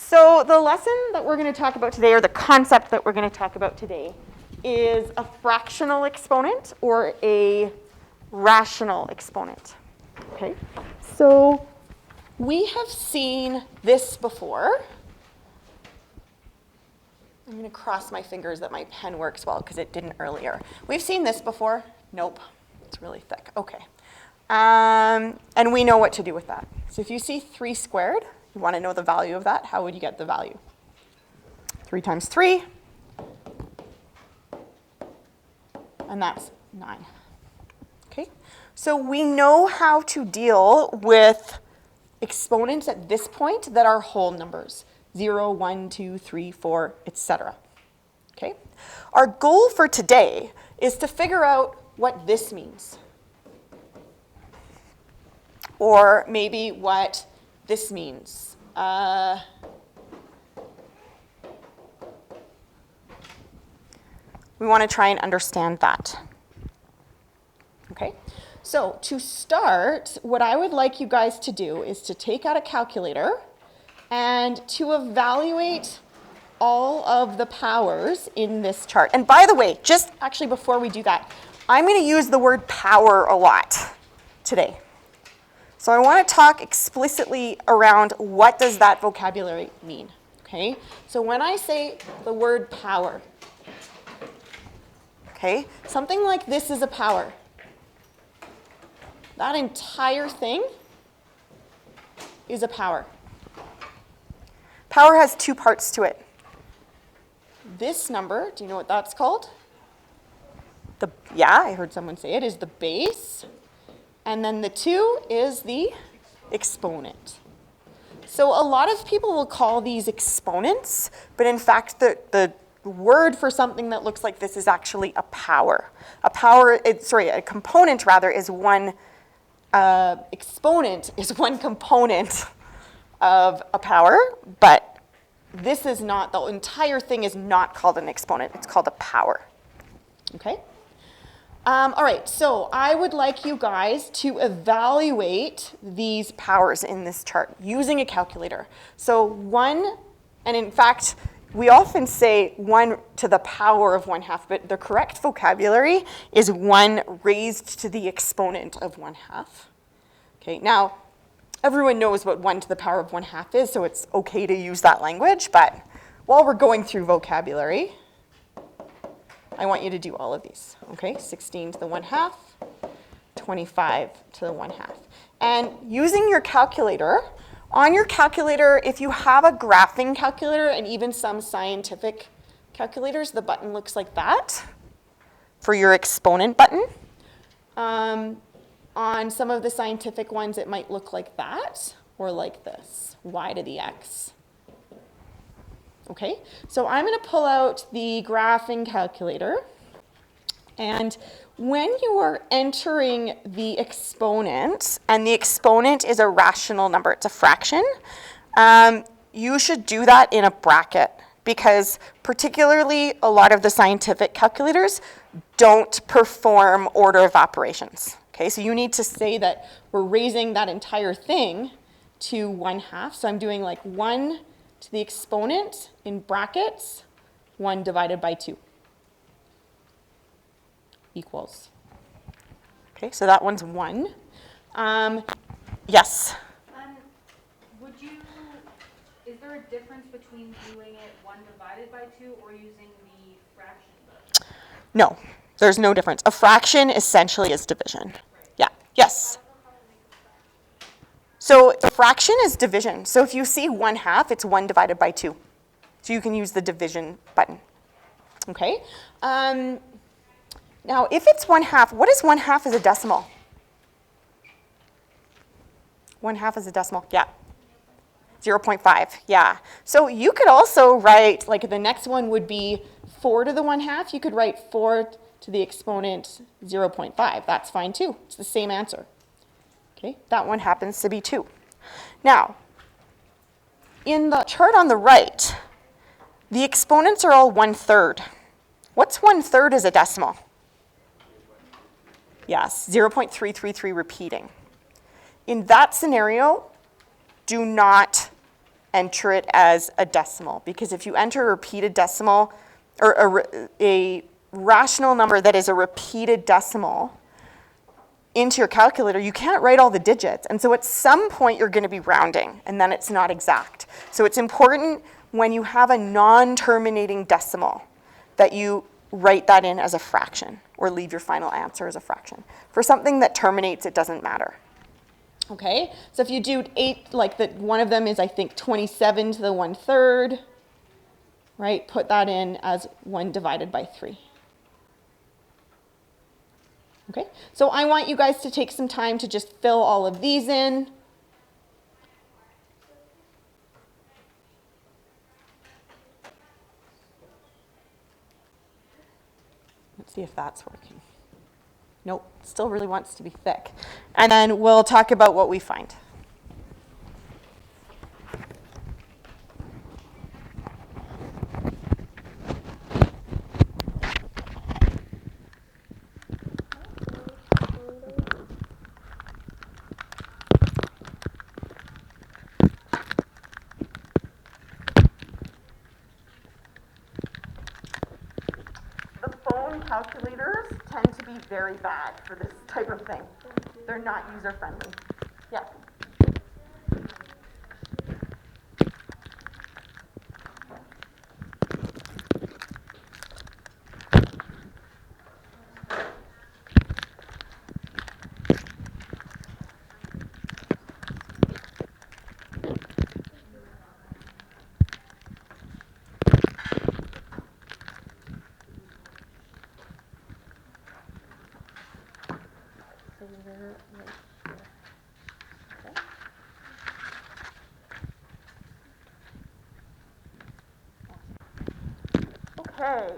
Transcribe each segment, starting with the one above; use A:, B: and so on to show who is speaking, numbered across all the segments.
A: So the lesson that we're going to talk about today, or the concept that we're going to talk about today, is a fractional exponent or a rational exponent. Okay, so we have seen this before. I'm going to cross my fingers that my pen works well because it didn't earlier. We've seen this before. Nope, it's really thick. Okay, and we know what to do with that. So if you see 3 squared, you want to know the value of that. How would you get the value? 3 times 3, and that's 9. Okay, so we know how to deal with exponents at this point that are whole numbers. 0, 1, 2, 3, 4, etc. Okay? Our goal for today is to figure out what this means. Or maybe what this means. We want to try and understand that. Okay? So to start, what I would like you guys to do is to take out a calculator and to evaluate all of the powers in this chart. And by the way, just actually before we do that, I'm going to use the word power a lot today. So I want to talk explicitly around what does that vocabulary mean, okay? So when I say the word power, okay, something like this is a power. That entire thing is a power. Power has 2 parts to it. This number, do you know what that's called? Yeah, I heard someone say it, is the base. And then the 2 is the exponent. So a lot of people will call these exponents, but in fact the word for something that looks like this is actually a power. A component rather is one, exponent is one component of a power, but this is not, the entire thing is not called an exponent, it's called a power. Okay? All right, so I would like you guys to evaluate these powers in this chart using a calculator. So 1, and in fact, we often say 1 to the power of 1/2, but the correct vocabulary is 1 raised to the exponent of 1/2. Okay, now, everyone knows what 1 to the power of 1/2 is, so it's okay to use that language, but while we're going through vocabulary, I want you to do all of these, okay? 16 to the 1/2, 25 to the 1/2. And using your calculator, on your calculator, if you have a graphing calculator and even some scientific calculators, the button looks like that for your exponent button. On some of the scientific ones, it might look like that or like this, y to the x. Okay, so I'm going to pull out the graphing calculator. And when you are entering the exponent, and the exponent is a rational number, it's a fraction, you should do that in a bracket because particularly a lot of the scientific calculators don't perform order of operations. Okay, so you need to say that we're raising that entire thing to 1/2. So I'm doing like 1 to the exponent in brackets, 1 divided by 2 equals. Okay, so that one's 1. Yes?
B: Is there a difference between doing it 1 divided by 2 or using the fraction?
A: No, there's no difference. A fraction essentially is division. Yeah, yes? So the fraction is division. So if you see 1/2, it's 1 divided by 2. So you can use the division button. Okay? Now, if it's 1/2, what is 1/2 as a decimal? 1/2 as a decimal, yeah. 0.5, yeah. So you could also write, like the next one would be 4 to the 1/2. You could write 4 to the exponent 0.5. That's fine too. It's the same answer. Okay, that one happens to be 2. Now, in the chart on the right, the exponents are all 1/3. What's 1/3 as a decimal? Yes, 0.333 repeating. In that scenario, do not enter it as a decimal, because if you enter a repeated decimal, or a rational number that is a repeated decimal into your calculator, you can't write all the digits. And so at some point you're going to be rounding, and then it's not exact. So it's important when you have a non-terminating decimal that you write that in as a fraction, or leave your final answer as a fraction. For something that terminates, it doesn't matter. Okay, so if you do 8, like one of them is, I think, 27 to the 1/3, right? Put that in as 1 divided by 3. Okay, so I want you guys to take some time to just fill all of these in. Let's see if that's working. Nope, still really wants to be thick. And then we'll talk about what we find. The phone calculators tend to be very bad for this type of thing. They're not user-friendly. Yeah. So they're right here. Okay.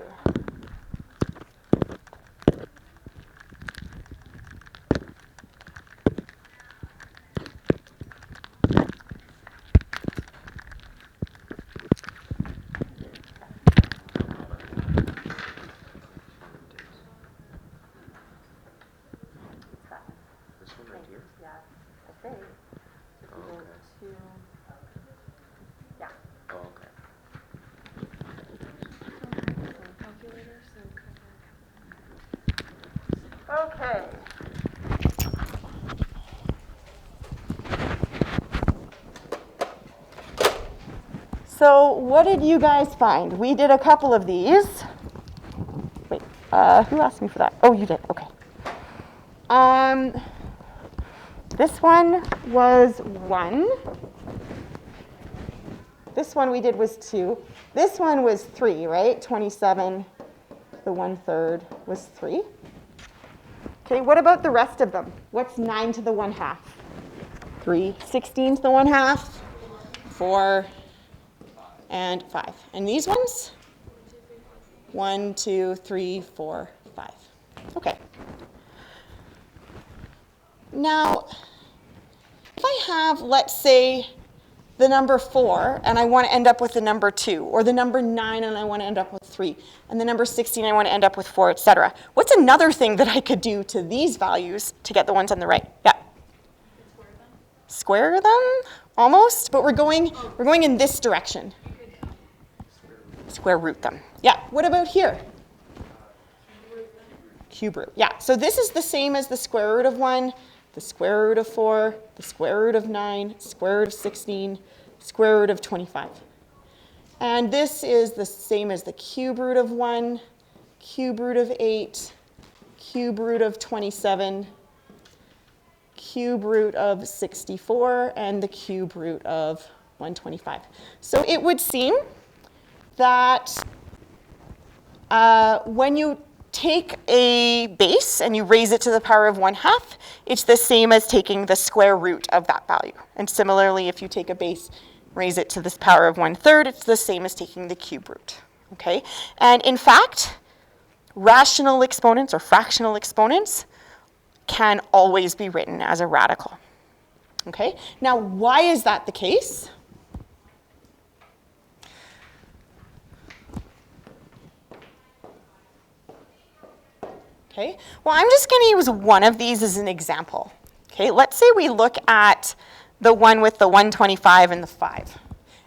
A: Okay.
C: This one right here?
A: Yeah, I think. If you go to, yeah.
C: Oh, okay.
A: Okay. So what did you guys find? We did a couple of these. Wait, who asked me for that? Oh, you did, okay. This one was 1. This one we did was 2. This one was 3, right? 27, the 1/3 was 3. Okay, what about the rest of them? What's 9 to the 1/2? 3. 16 to the 1/2? 4 and 5. And these ones? 1, 2, 3, 4, 5. Okay. Now, if I have, let's say, the number 4, and I want to end up with the number 2, or the number 9, and I want to end up with 3, and the number 16, I want to end up with 4, etc. What's another thing that I could do to these values to get the ones on the right? Yeah? Square them? Almost, but we're going in this direction. Square root them. Yeah, what about here? Cube root. Yeah, so this is the same as the square root of 1, the square root of 4, the square root of 9, square root of 16, square root of 25. And this is the same as the cube root of 1, cube root of 8, cube root of 27, cube root of 64, and the cube root of 125. So it would seem that when you take a base and you raise it to the power of 1/2, it's the same as taking the square root of that value. And similarly, if you take a base, raise it to the power of 1/3, it's the same as taking the cube root. Okay? And in fact, rational exponents or fractional exponents can always be written as a radical. Okay? Now, why is that the case? Okay, well, I'm just going to use one of these as an example. Okay, let's say we look at the one with the 125 and the 5.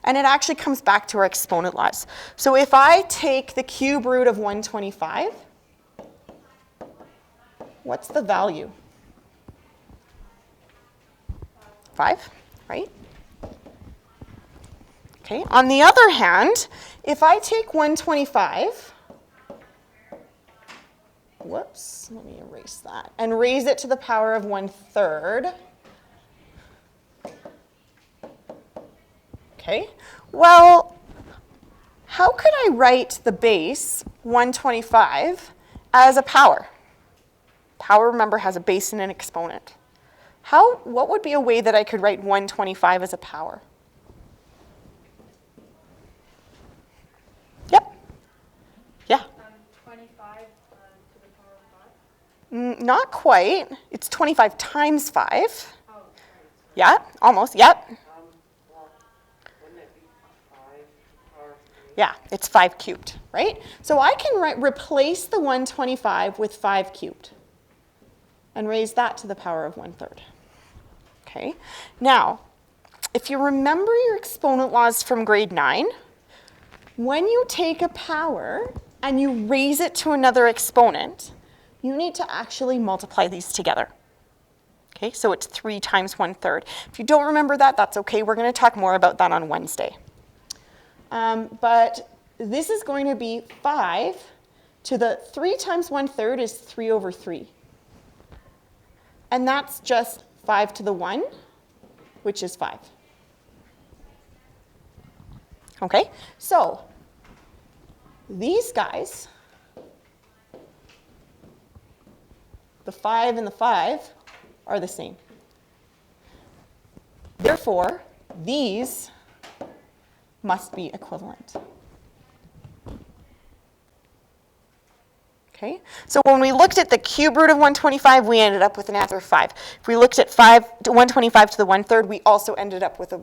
A: And it actually comes back to our exponent laws. So if I take the cube root of 125, what's the value? 5, right? Okay, on the other hand, if I take 125, whoops, let me erase that, and raise it to the power of 1/3, okay, well, how could I write the base 125 as a power? Power, remember, has a base and an exponent. What would be a way that I could write 125 as a power? Yep. Yeah.
B: 25 to the power of 5?
A: Not quite. It's 25 times 5.
B: Oh, right.
A: Yeah, almost. Yep.
D: Well, wouldn't it be 5 power 3?
A: Yeah, it's 5 cubed, right? So I can replace the 125 with 5 cubed and raise that to the power of 1/3. Okay. Now, if you remember your exponent laws from grade 9, when you take a power and you raise it to another exponent, you need to actually multiply these together. Okay, so it's 3 times 1/3. If you don't remember that, that's okay. We're going to talk more about that on Wednesday. But this is going to be 5 to the 3 times 1/3 is 3/3. And that's just 5 to the 1, which is 5. Okay, so these guys, the 5 and the 5, are the same. Therefore, these must be equivalent. Okay, so when we looked at the cube root of 125, we ended up with an answer of 5. If we looked at 125 to the 1/3, we also ended up with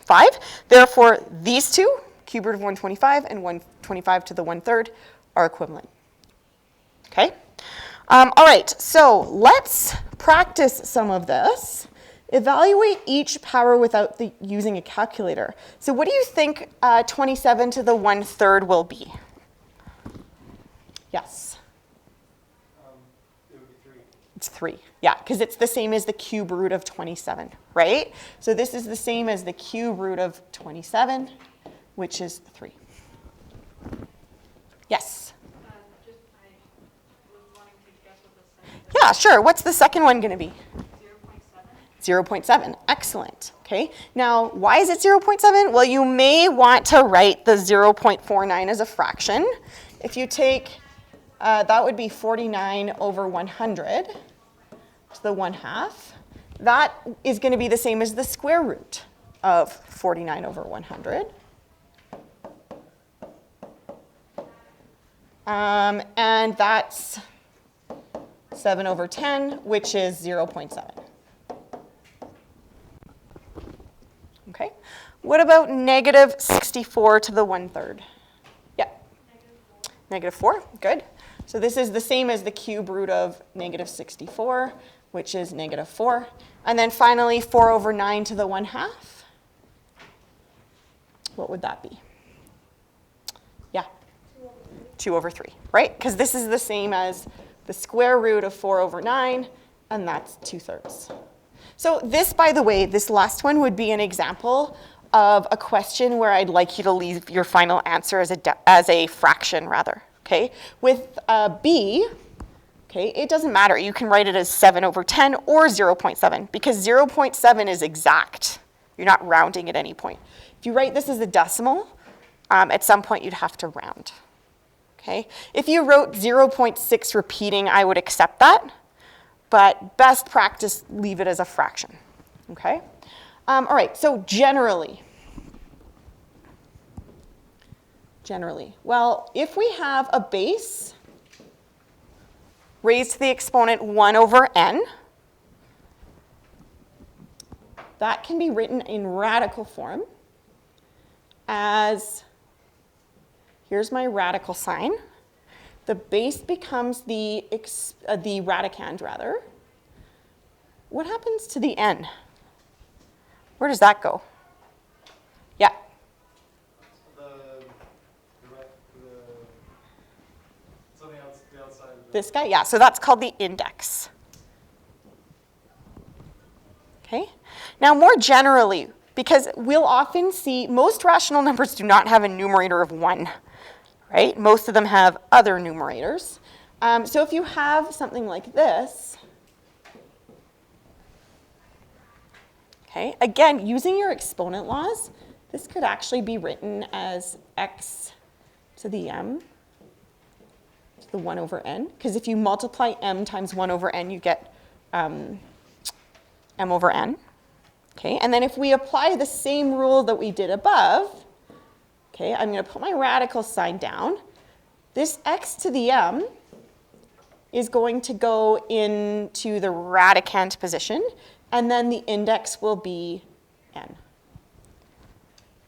A: 5. Therefore, these two, cube root of 125 and 125 to the 1/3, are equivalent. Okay? All right, so let's practice some of this. Evaluate each power without using a calculator. So what do you think 27 to the 1/3 will be? Yes.
D: It would be 3.
A: It's 3. Yeah, because it's the same as the cube root of 27, right? So this is the same as the cube root of 27, which is 3. Yes?
B: I was wanting to guess what the second
A: Yeah, sure. What's the second one going to be?
B: 0.7.
A: 0.7. Excellent. Okay. Now, why is it 0.7? Well, you may want to write the 0.49 as a fraction. If you take, that would be 49 over 100 to the 1/2. That is going to be the same as the square root of 49 over 100. And that's 7 over 10, which is 0.7. Okay. What about negative 64 to the 1/3? Yeah. Negative 4. Good. So this is the same as the cube root of negative 64, which is negative 4. And then finally, 4 over 9 to the 1/2. What would that be? Yeah. 2 over 3, right? Because this is the same as the square root of 4 over 9, and that's 2/3. So this, by the way, this last one would be an example of a question where I'd like you to leave your final answer as a fraction, rather. Okay. With b, okay, it doesn't matter. You can write it as 7 over 10 or 0.7 because 0.7 is exact. You're not rounding at any point. If you write this as a decimal, at some point you'd have to round. Okay. If you wrote 0.6 repeating, I would accept that. But best practice, leave it as a fraction. Okay. All right. So generally, well, if we have a base raised to the exponent 1 over n, that can be written in radical form as, here's my radical sign. The base becomes the radicand, rather. What happens to the n? Where does that go? This guy, yeah, so that's called the index. Okay? Now, more generally, because we'll often see most rational numbers do not have a numerator of 1, right? Most of them have other numerators. So if you have something like this, okay, again, using your exponent laws, this could actually be written as x to the m to the 1 over n, because if you multiply m times 1 over n, you get m over n. Okay, and then if we apply the same rule that we did above, okay, I'm going to put my radical sign down. This x to the m is going to go into the radicand position, and then the index will be n.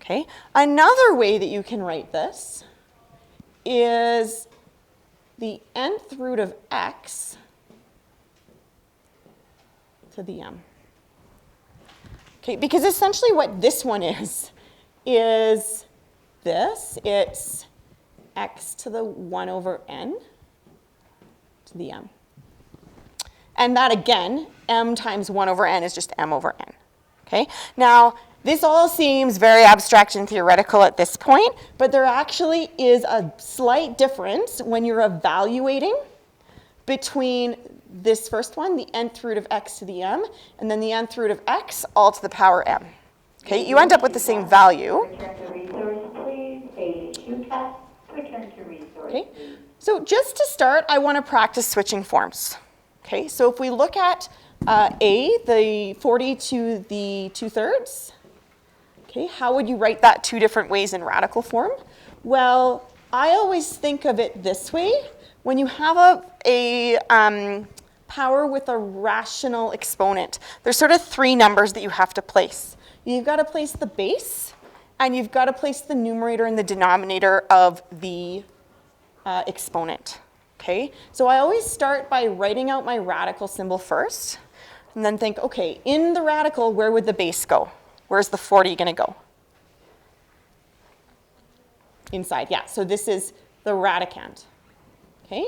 A: Okay, another way that you can write this is the nth root of x to the m. Okay, because essentially what this one is this. It's x to the 1 over n to the m. And that, again, m times 1 over n is just m over n. Okay? Now, this all seems very abstract and theoretical at this point, but there actually is a slight difference when you're evaluating between this first one, the nth root of x to the m, and then the nth root of x all to the power m. Okay, you end up with the same value.
E: Return to resource, please. A2 test. Return to resource,
A: Okay,
E: please.
A: so just to start, I want to practice switching forms. Okay, so if we look at A, the 40 to the 2/3, okay, how would you write that two different ways in radical form? Well, I always think of it this way. When you have a power with a rational exponent, there's sort of three numbers that you have to place. You've got to place the base, and you've got to place the numerator and the denominator of the exponent. Okay, so I always start by writing out my radical symbol first, and then think, okay, in the radical, where would the base go? Where's the 40 going to go? Inside, yeah, so this is the radicand. Okay,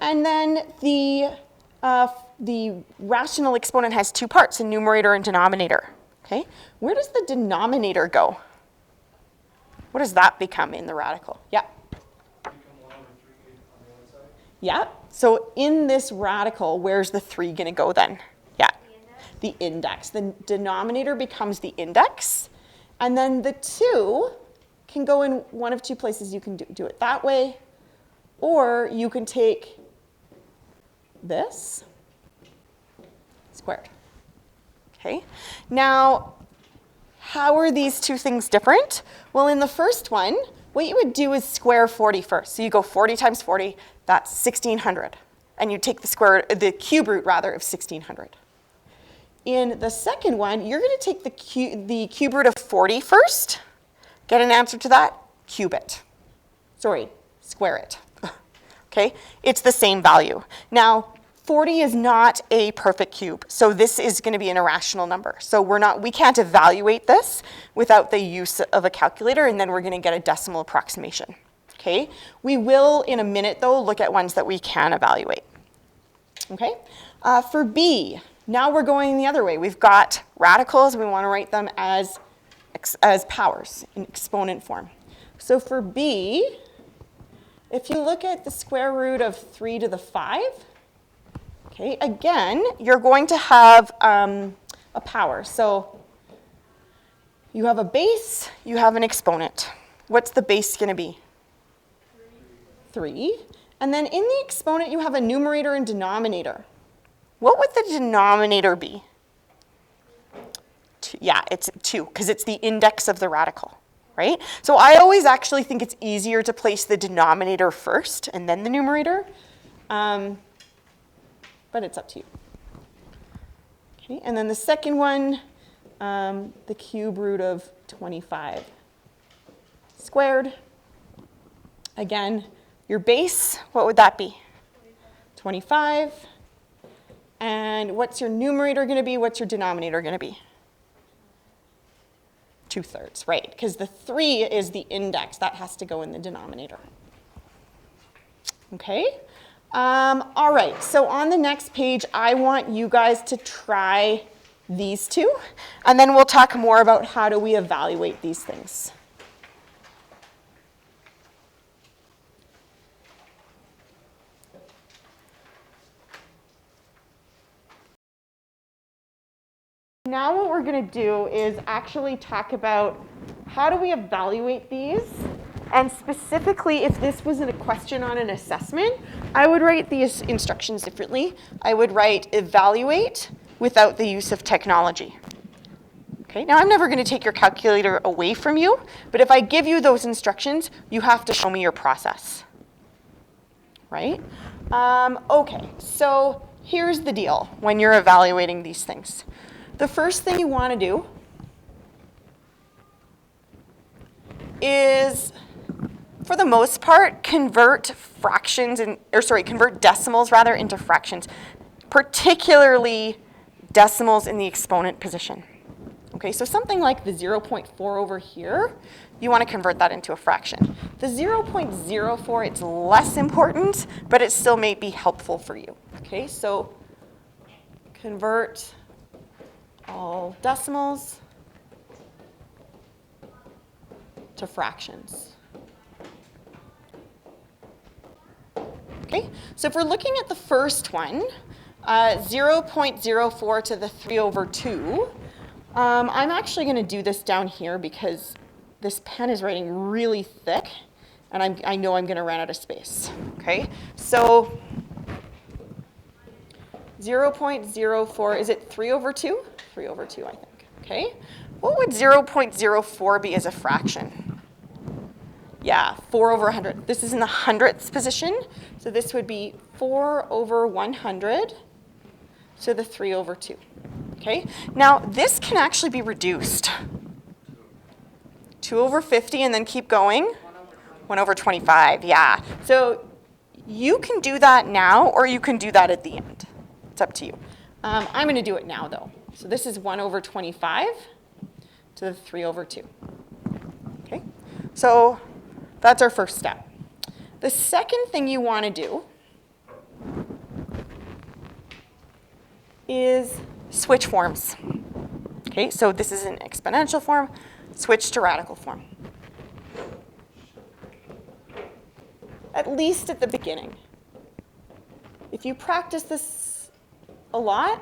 A: and then the rational exponent has two parts, a numerator and denominator. Okay, where does the denominator go? What does that become in the radical? Yeah. Yeah, so in this radical, where's the 3 going to go then? Yeah, the index. The denominator becomes the index, and then the 2 can go in one of two places. You can do it that way, or you can take this squared. Okay, now how are these two things different? Well, in the first one, what you would do is square 40 first. So you go 40 times 40, that's 1,600. And you take the cube root, rather, of 1,600. In the second one, you're going to take the cube root of 40 first, get an answer to that, cube it. Sorry, square it. Okay, it's the same value. Now, 40 is not a perfect cube, so this is going to be an irrational number. So we can't evaluate this without the use of a calculator, and then we're going to get a decimal approximation. Okay, we will in a minute though look at ones that we can evaluate. Okay, for B, now we're going the other way. We've got radicals, we want to write them as powers in exponent form. So for B, if you look at the square root of 3 to the 5, okay, again, you're going to have a power. So you have a base, you have an exponent. What's the base going to be? 3. And then in the exponent, you have a numerator and denominator. What would the denominator be? 2. Yeah, it's 2, because it's the index of the radical, right? So I always actually think it's easier to place the denominator first and then the numerator. But it's up to you. Okay, and then the second one, the cube root of 25 squared. Again, your base, what would that be? 25. And what's your numerator going to be? What's your denominator going to be? 2/3, right? Because the 3 is the index. That has to go in the denominator. Okay? All right, so on the next page, I want you guys to try these two, and then we'll talk more about how do we evaluate these things. Now what we're going to do is actually talk about how do we evaluate these, and specifically if this was a question on an assessment, I would write these instructions differently. I would write evaluate without the use of technology. Okay, now I'm never going to take your calculator away from you, but if I give you those instructions, you have to show me your process, right? Okay, so here's the deal when you're evaluating these things. The first thing you want to do is, for the most part, convert decimals rather into fractions, particularly decimals in the exponent position. Okay, so something like the 0.4 over here, you want to convert that into a fraction. The 0.04, it's less important, but it still may be helpful for you. Okay, so convert all decimals to fractions. Okay, so if we're looking at the first one, 0.04 to the 3 over 2, I'm actually going to do this down here because this pen is writing really thick, and I know I'm going to run out of space. Okay, so 0.04, is it 3 over 2? 3 over 2, I think. Okay, what would 0.04 be as a fraction? Yeah, 4 over 100. This is in the hundredths position, so this would be 4 over 100 to the 3 over 2. Okay, now this can actually be reduced. 2 over 50 and then keep going. 1 over 25, yeah. So you can do that now or you can do that at the end. It's up to you. I'm going to do it now though. So this is 1 over 25 to the 3 over 2. Okay, so that's our first step. The second thing you want to do is switch forms. Okay, so this is an exponential form, switch to radical form. At least at the beginning. If you practice this a lot,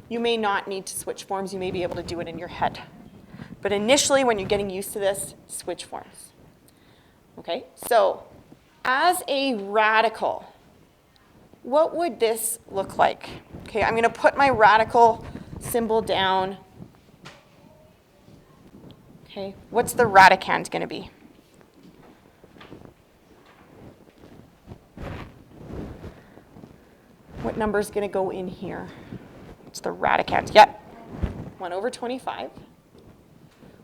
A: you may not need to switch forms. You may be able to do it in your head. But initially, when you're getting used to this, switch forms. Okay, so as a radical, what would this look like? Okay, I'm going to put my radical symbol down. Okay, what's the radicand going to be? What number is going to go in here? It's the radicand. Yep, 1 over 25.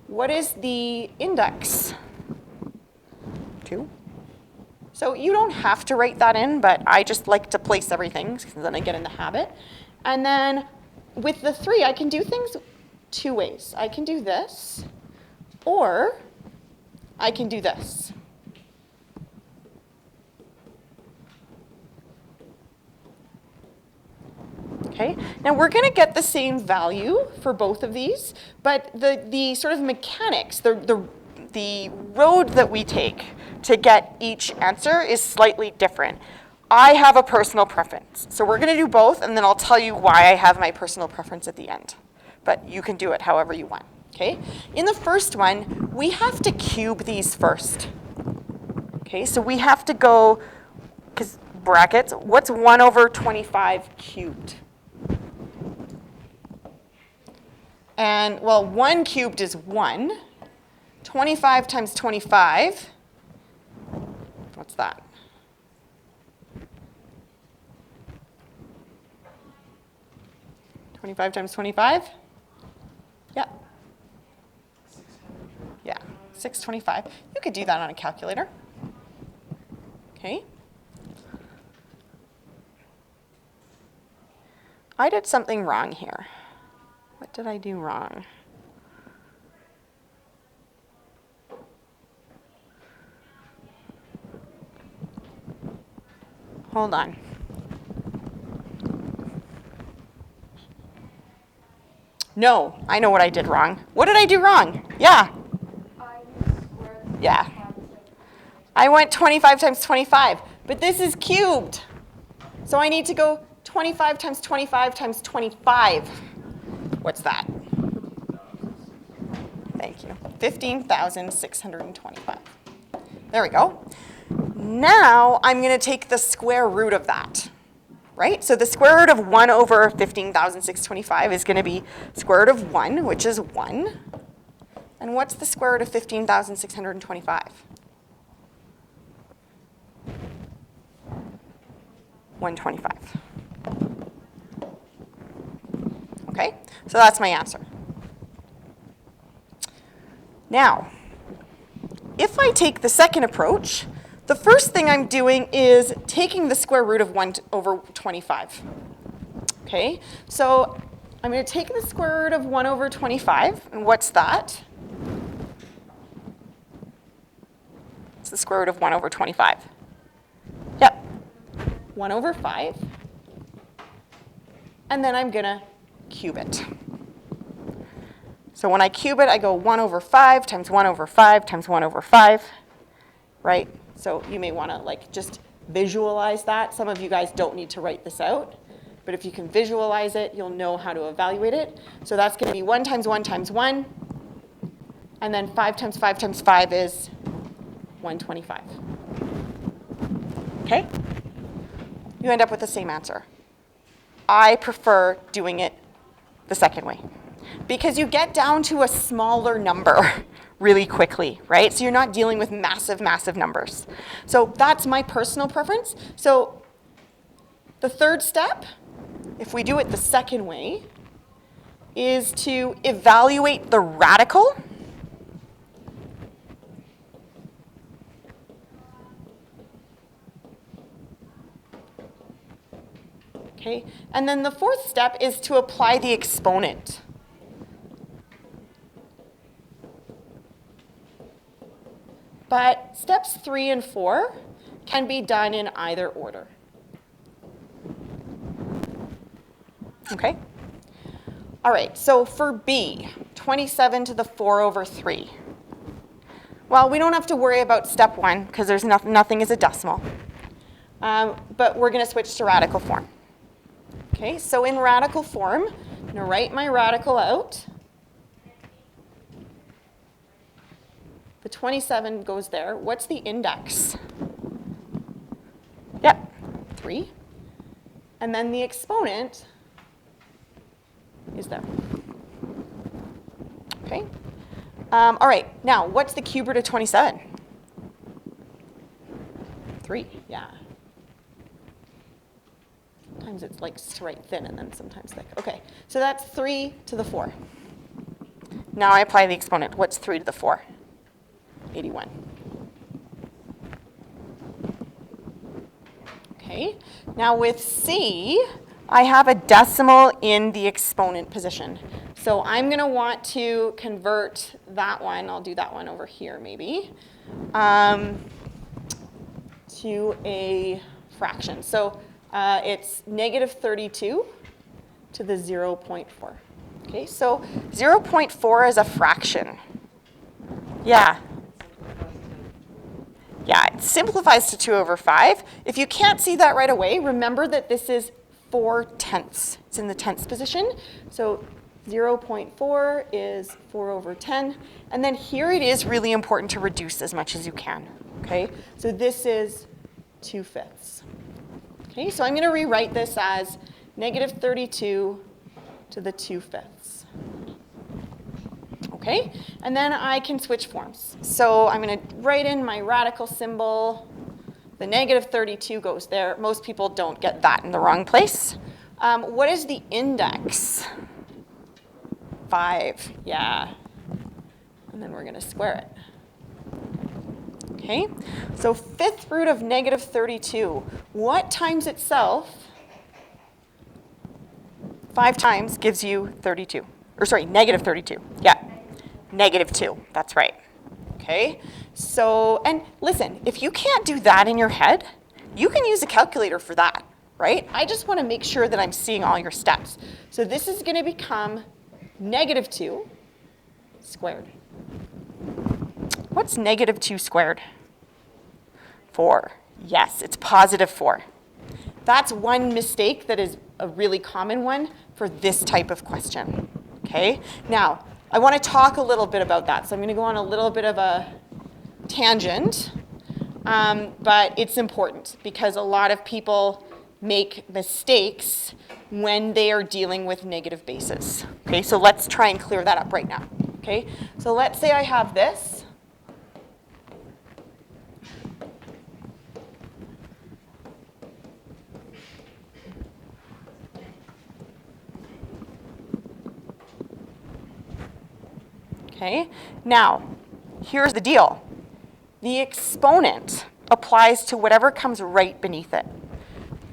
A: What is the index? 2. So you don't have to write that in, but I just like to place everything because then I get in the habit. And then with the 3, I can do things 2 ways. I can do this, or I can do this. Okay, now we're going to get the same value for both of these, but the sort of mechanics, the road that we take to get each answer is slightly different. I have a personal preference, so we're going to do both, and then I'll tell you why I have my personal preference at the end. But you can do it however you want. Okay, in the first one, we have to cube these first. Okay, so we have to go, because brackets, what's 1 over 25 cubed? And, well, 1 cubed is 1. 25 times 25, what's that? $25 times 25? Yeah. Yeah, 625. You could do that on a calculator. Okay. I did something wrong here. What did I do wrong? Hold on. No, I know what I did wrong. What did I do wrong? Yeah. Yeah. I went 25 times 25, but this is cubed. So I need to go 25 times 25 times 25. What's that? Thank you. 15,625. There we go. Now I'm going to take the square root of that, right? So the square root of 1 over 15,625 is going to be square root of 1, which is 1. And what's the square root of 15,625? 125. Okay, so that's my answer. Now, if I take the second approach, the first thing I'm doing is taking the square root of 1 over 25. Okay, so I'm going to take the square root of 1 over 25, and what's that? It's the square root of 1 over 25. Yep, 1 over 5. And then I'm going to cube it. So when I cube it, I go 1 over 5 times 1 over 5 times 1 over 5, right? So you may want to like just visualize that. Some of you guys don't need to write this out, but if you can visualize it, you'll know how to evaluate it. So that's going to be 1 times 1 times 1, and then 5 times 5 times 5 is 125. Okay? You end up with the same answer. I prefer doing it the second way, because you get down to a smaller number really quickly, right? So you're not dealing with massive, massive numbers. So that's my personal preference. So the third step, if we do it the second way, is to evaluate the radical. Okay, and then the fourth step is to apply the exponent. But steps 3 and 4 can be done in either order. Okay? All right, so for B, 27 to the 4 over 3. Well, we don't have to worry about step 1 because there's nothing is a decimal. But we're going to switch to radical form. Okay, so in radical form, I'm going to write my radical out. The 27 goes there. What's the index? Yep, 3. And then the exponent is there. Okay. All right, now what's the cube root of 27? 3, yeah. Sometimes it's like straight thin and then sometimes thick. Okay, so that's 3 to the 4. Now I apply the exponent. What's 3 to the 4? 81. Okay, now with C, I have a decimal in the exponent position. So I'm going to want to convert that one, I'll do that one over here maybe, to a fraction. So it's negative 32 to the 0.4. Okay, so 0.4 is a fraction. Yeah. Yeah, it simplifies to 2 over 5. If you can't see that right away, remember that this is 4/10. It's in the tenths position. So 0.4 is 4 over 10. And then here it is really important to reduce as much as you can. Okay, so this is 2/5. Okay, so I'm going to rewrite this as negative 32 to the 2/5. Okay, and then I can switch forms. So I'm going to write in my radical symbol. The negative 32 goes there. Most people don't get that in the wrong place. What is the index? 5, yeah. And then we're going to square it. Okay, so 5th root of negative 32. What times itself? 5 times gives you 32. Or sorry, negative 32. Yeah, negative 2. That's right. Okay, so, and listen, if you can't do that in your head, You can use a calculator for that, right? I just want to make sure that I'm seeing all your steps. So this is going to become negative 2 squared. What's negative 2 squared? 4. Yes, it's positive 4. That's one mistake that is a really common one for this type of question, okay? Now, I want to talk a little bit about that. So I'm going to go on a little bit of a tangent, but it's important because a lot of people make mistakes when they are dealing with negative bases. Okay, so let's try and clear that up right now. Okay, so let's say I have this. Okay, now here's the deal. The exponent applies to whatever comes right beneath it.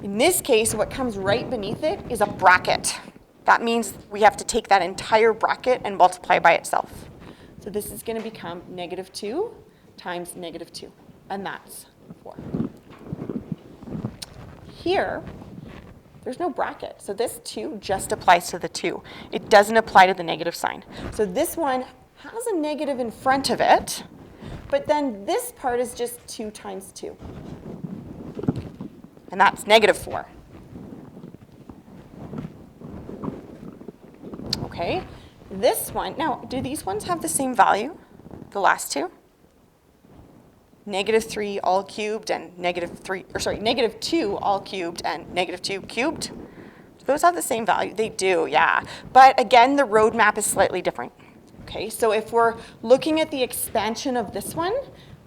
A: In this case, what comes right beneath it is a bracket. That means we have to take that entire bracket and multiply by itself. So this is going to become negative 2 times negative 2, and that's 4. Here, there's no bracket, so this 2 just applies to the 2. It doesn't apply to the negative sign. So this one has a negative in front of it, but then this part is just 2 times 2. And that's negative 4. Okay, this one, now, do these ones have the same value, the last two? Negative 3 all cubed and negative 2 all cubed and negative 2 cubed. Do those have the same value? They do, yeah. But again, the roadmap is slightly different. Okay, so if we're looking at the expansion of this one,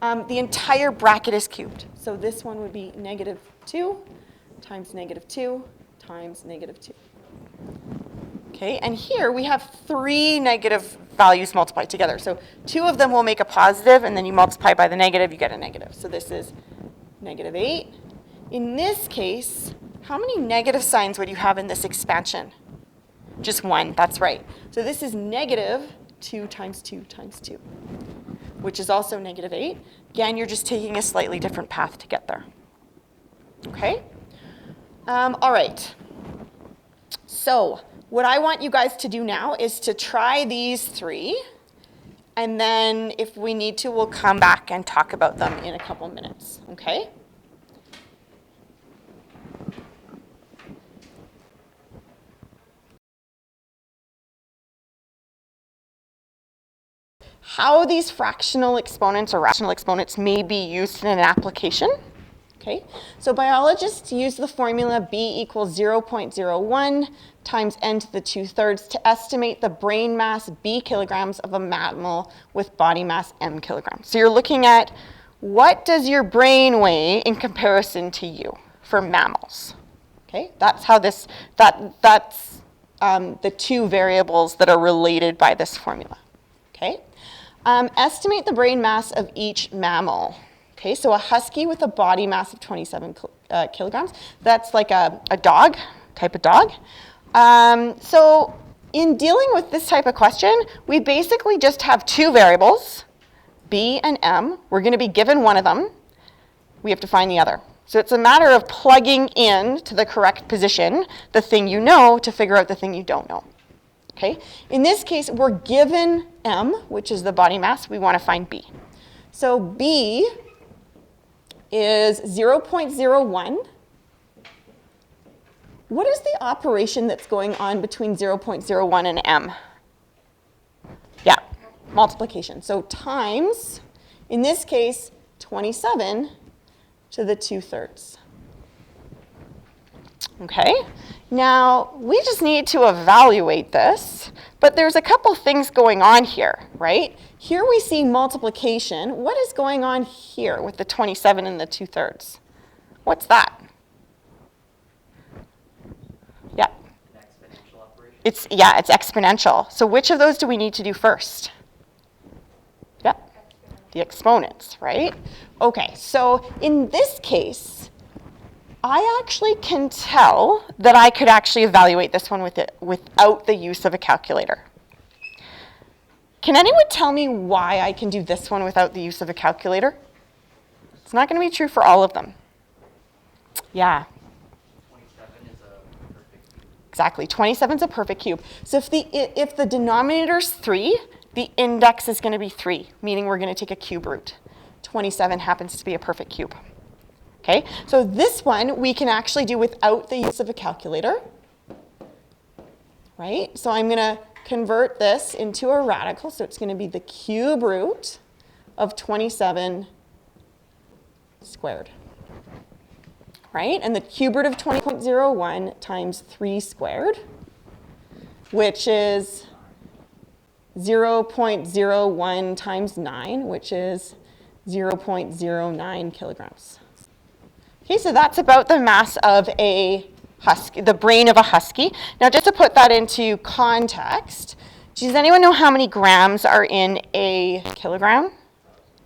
A: the entire bracket is cubed. So this one would be negative 2 times negative 2 times negative 2. Okay, and here we have 3 negative values multiplied together. So 2 of them will make a positive, and then you multiply by the negative, you get a negative. So this is negative 8. In this case, how many negative signs would you have in this expansion? Just 1, that's right. So this is negative 2 times 2 times 2, which is also negative 8. Again, you're just taking a slightly different path to get there. Okay? All right. So what I want you guys to do now is to try these 3, and then if we need to, we'll come back and talk about them in a couple minutes, okay? How these fractional exponents or rational exponents may be used in an application. Okay, so biologists use the formula B equals 0.01 times n to the 2/3 to estimate the brain mass B kilograms of a mammal with body mass M kilograms. So you're looking at what does your brain weigh in comparison to you for mammals. Okay, that's how this, that's the 2 variables that are related by this formula. Okay, estimate the brain mass of each mammal. Okay, so a husky with a body mass of 27 kilograms, that's like a dog, type of dog. So in dealing with this type of question, we basically just have 2 variables, B and M. We're going to be given one of them. We have to find the other. So it's a matter of plugging in to the correct position the thing you know to figure out the thing you don't know. Okay, in this case, we're given M, which is the body mass. We want to find B. So B is 0.01. What is the operation that's going on between 0.01 and M? Yeah, multiplication. So times, in this case, 27 to the 2/3. Okay, now we just need to evaluate this, but there's a couple things going on here, right? Here we see multiplication. What is going on here with the 27 and the 2/3? What's that? Yeah.
C: An exponential operation?
A: It's exponential. So which of those do we need to do first? Yep, the exponents, right? Okay, so in this case, I actually can tell that I could actually evaluate this one without the use of a calculator. Can anyone tell me why I can do this one without the use of a calculator? It's not going to be true for all of them. Yeah.
C: 27 is a perfect cube.
A: Exactly, 27 is a perfect cube. So if the denominator is 3, the index is going to be 3, meaning we're going to take a cube root. 27 happens to be a perfect cube. Okay, so this one we can actually do without the use of a calculator, right? So I'm going to convert this into a radical, so it's going to be the cube root of 27 squared. Right? And the cube root of 20.01 times 3 squared, which is 0.01 times 9, which is 0.09 kilograms. Okay, so that's about the mass of a husky, the brain of a husky. Now, just to put that into context, does anyone know how many grams are in a kilogram?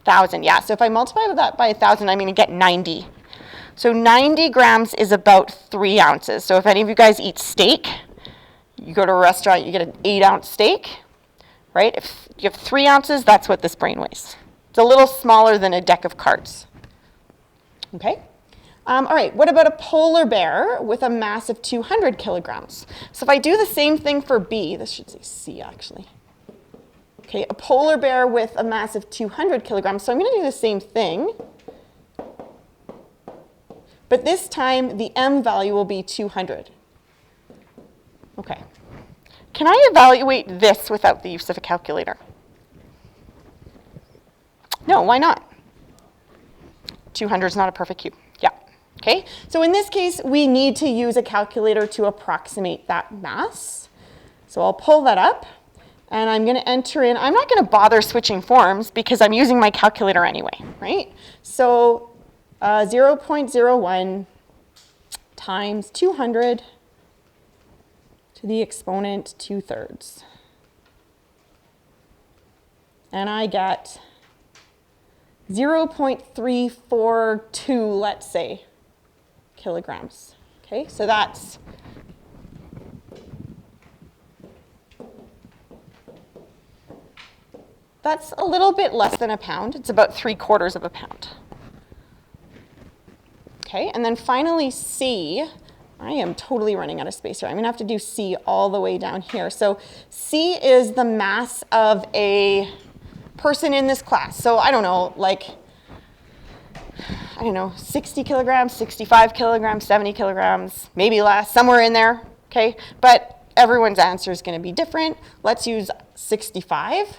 A: 1,000, yeah. So if I multiply that by 1,000, I'm going to get 90. So 90 grams is about 3 ounces. So if any of you guys eat steak, you go to a restaurant, you get an 8-ounce steak, right? If you have 3 ounces, that's what this brain weighs. It's a little smaller than a deck of cards. Okay? All right, what about a polar bear with a mass of 200 kilograms? So if I do the same thing for B, this should say C actually. Okay, a polar bear with a mass of 200 kilograms. So I'm going to do the same thing. But this time, the M value will be 200. Okay. Can I evaluate this without the use of a calculator? No, why not? 200 is not a perfect cube. Yeah. Okay. So in this case, we need to use a calculator to approximate that mass. So I'll pull that up, and I'm going to enter in. I'm not going to bother switching forms because I'm using my calculator anyway, right? So 0.01 times 200 to the exponent 2/3. And I get 0.342, let's say, kilograms. Okay, so that's a little bit less than a pound. It's about 3/4 of a pound. Okay, and then finally C, I am totally running out of space here. I'm going to have to do C all the way down here. So C is the mass of a person in this class. So I don't know, 60 kilograms, 65 kilograms, 70 kilograms, maybe less, somewhere in there, okay? But everyone's answer is going to be different. Let's use 65.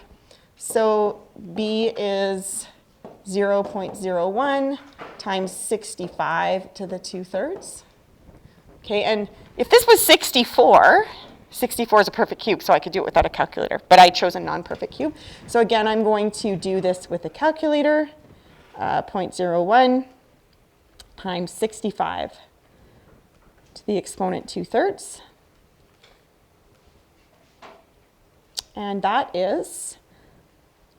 A: So B is 0.01 times 65 to the 2/3. Okay, and if this was 64, 64 is a perfect cube, so I could do it without a calculator, but I chose a non-perfect cube. So again, I'm going to do this with a calculator, 0.01 times 65 to the exponent 2/3. And that is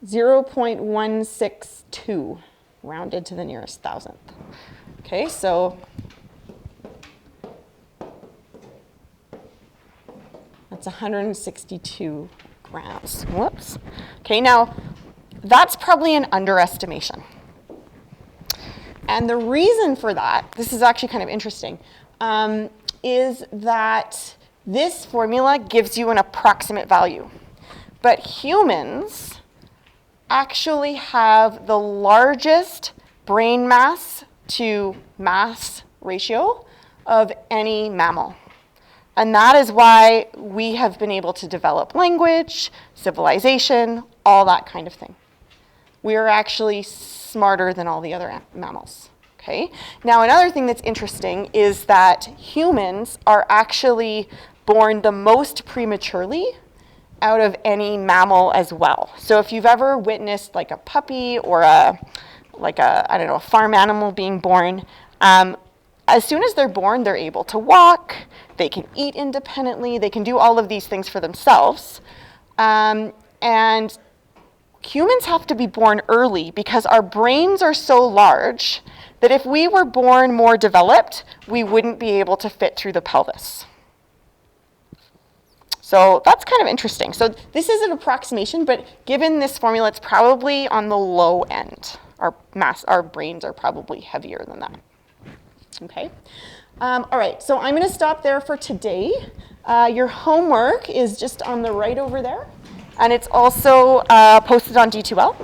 A: 0.162, rounded to the nearest thousandth. Okay, so that's 162 grams. Whoops. Okay, now that's probably an underestimation. And the reason for that, this is actually kind of interesting, is that this formula gives you an approximate value. But humans actually have the largest brain mass to mass ratio of any mammal. And that is why we have been able to develop language, civilization, all that kind of thing. We are actually smarter than all the other mammals. Okay? Now, another thing that's interesting is that humans are actually born the most prematurely out of any mammal as well. So if you've ever witnessed like a puppy or a farm animal being born, as soon as they're born, they're able to walk, they can eat independently, they can do all of these things for themselves. And humans have to be born early because our brains are so large that if we were born more developed, we wouldn't be able to fit through the pelvis. So that's kind of interesting. So this is an approximation, but given this formula, it's probably on the low end. Our brains are probably heavier than that. Okay. All right, so I'm going to stop there for today. Your homework is just on the right over there, and it's also posted on D2L.